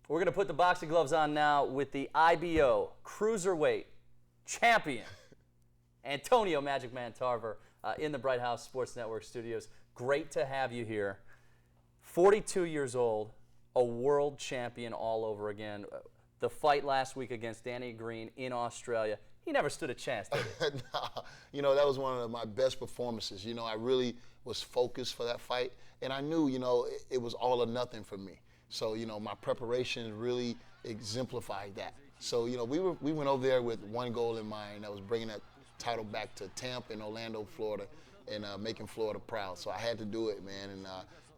We're going to put the boxing gloves on now with the IBO cruiserweight champion, Antonio Magic Man Tarver, in the Bright House Sports Network studios. Great to have you here. 42 years old, a world champion all over again. The fight last week against Danny Green in Australia, he never stood a chance, did he? Nah, that was one of my best performances. I really was focused for that fight, and I knew, it was all or nothing for me. So, my preparation really exemplified that. So, we went over there with one goal in mind. That was bringing that title back to Tampa and Orlando, Florida, and making Florida proud. So I had to do it, man.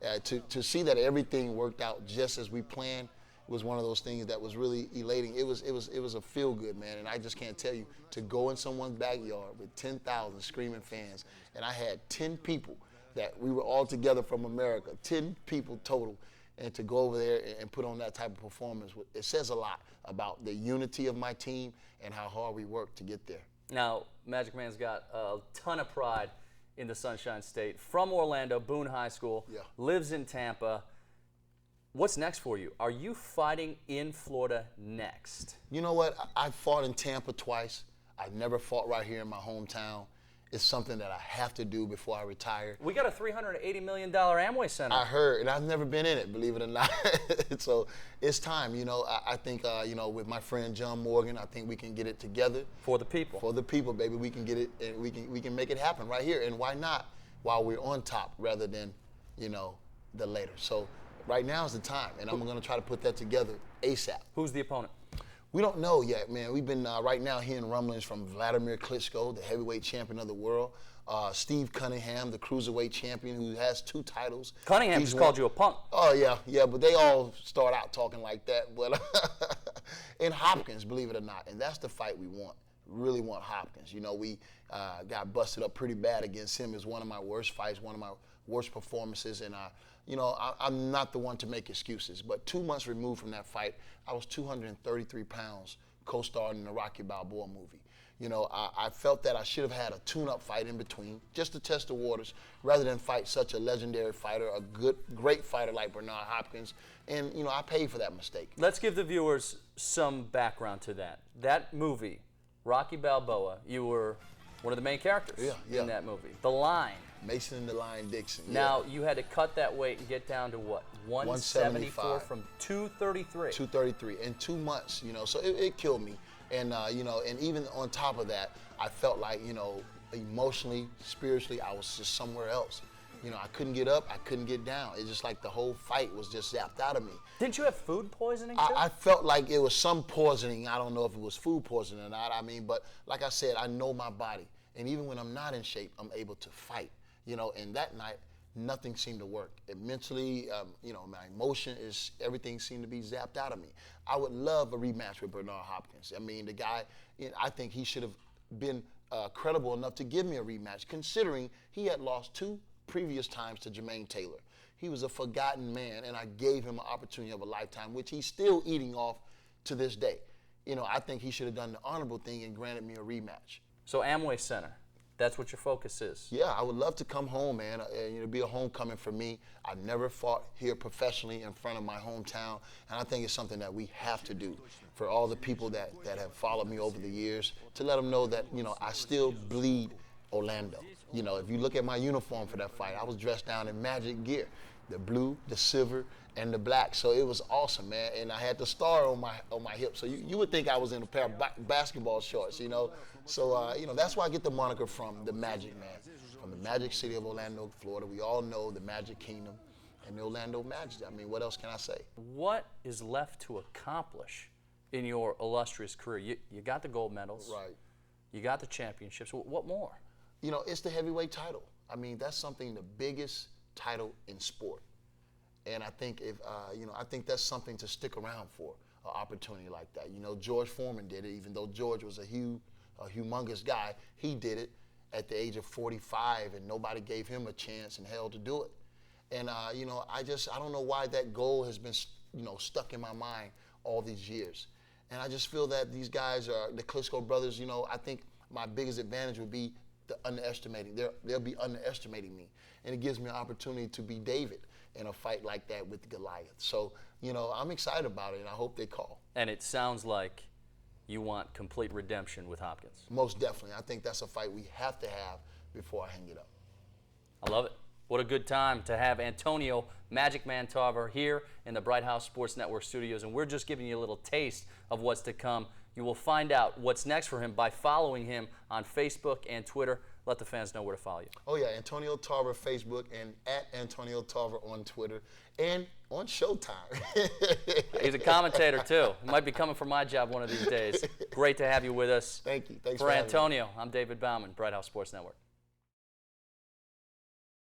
And to see that everything worked out just as we planned was one of those things that was really elating. It was a feel good, man. And I just can't tell you, to go in someone's backyard with 10,000 screaming fans, and I had 10 people that we were all together from America, 10 people total. And to go over there and put on that type of performance, it says a lot about the unity of my team and how hard we worked to get there. Now, Magic Man's got a ton of pride in the Sunshine State. From Orlando, Boone High School, yeah. Lives in Tampa. What's next for you? Are you fighting in Florida next? You know what? I fought in Tampa twice. I never fought right here in my hometown. It's something that I have to do before I retire. We got a $380 million Amway Center. I heard, and I've never been in it, believe it or not. So it's time, I think, with my friend John Morgan, I think we can get it together. For the people. For the people, baby. We can get it, and we can make it happen right here. And why not while we're on top rather than, the later. So right now is the time, and I'm going to try to put that together ASAP. Who's the opponent? We don't know yet, man. We've been right now hearing rumblings from Vladimir Klitschko, the heavyweight champion of the world. Steve Cunningham, the cruiserweight champion, who has 2 titles. Cunningham just called you a punk. Oh, yeah, but they all start out talking like that. But and Hopkins, believe it or not, and that's the fight we want. Really want Hopkins. We got busted up pretty bad against him. It's one of my worst fights, one of my worst performances, and I'm not the one to make excuses, but 2 months removed from that fight, I was 233 pounds, co-starring in the Rocky Balboa movie. I felt that I should have had a tune-up fight in between, just to test the waters, rather than fight such a legendary fighter, a great fighter like Bernard Hopkins, and, I paid for that mistake. Let's give the viewers some background to that. That movie, Rocky Balboa, you were one of the main characters in that movie. The Line. Mason and the Lion Dixon. Now, you had to cut that weight and get down to what? 174 from 233. 233 in 2 months, so it killed me. And, and even on top of that, I felt like, emotionally, spiritually, I was just somewhere else. I couldn't get up, I couldn't get down. It's just like the whole fight was just zapped out of me. Didn't you have food poisoning too? I felt like it was some poisoning. I don't know if it was food poisoning or not. but like I said, I know my body. And even when I'm not in shape, I'm able to fight. And that night, nothing seemed to work. Mentally, my emotion everything seemed to be zapped out of me. I would love a rematch with Bernard Hopkins. The guy, I think he should have been credible enough to give me a rematch, considering he had lost 2 previous times to Jermaine Taylor. He was a forgotten man, and I gave him an opportunity of a lifetime, which he's still eating off to this day. I think he should have done the honorable thing and granted me a rematch. So Amway Center. That's what your focus is. Yeah, I would love to come home, man. It'd be a homecoming for me. I've never fought here professionally in front of my hometown, and I think it's something that we have to do for all the people that have followed me over the years, to let them know that, I still bleed Orlando. If you look at my uniform for that fight, I was dressed down in Magic gear, the blue, the silver, and the black. So it was awesome, man. And I had the star on my hip. So you would think I was in a pair of basketball shorts, So, that's why I get the moniker from, the Magic Man, from the Magic City of Orlando, Florida. We all know the Magic Kingdom and the Orlando Magic. What else can I say? What is left to accomplish in your illustrious career? You got the gold medals. Right. You got the championships. What more? It's the heavyweight title. That's something, the biggest title in sport. And I think I think that's something to stick around for, an opportunity like that. George Foreman did it, even though George was a humongous guy. He did it at the age of 45, and nobody gave him a chance in hell to do it. And I don't know why that goal has been stuck in my mind all these years. And I just feel that these guys are the Klitschko brothers. I think my biggest advantage would be the underestimating. They'll be underestimating me, and it gives me an opportunity to be David in a fight like that with Goliath. So, you know, I'm excited about it, and I hope they call. And it sounds like you want complete redemption with Hopkins. Most definitely. I think that's a fight we have to have before I hang it up. I love it. What a good time to have Antonio Magic Man Tarver here in the Bright House Sports Network studios, and we're just giving you a little taste of what's to come. You will find out what's next for him by following him on Facebook and Twitter. Let the fans know where to follow you. Oh, yeah, Antonio Tarver Facebook and at Antonio Tarver on Twitter and on Showtime. He's a commentator, too. He might be coming for my job one of these days. Great to have you with us. Thank you. Thanks for having me. Antonio, I'm David Baumann, Bright House Sports Network.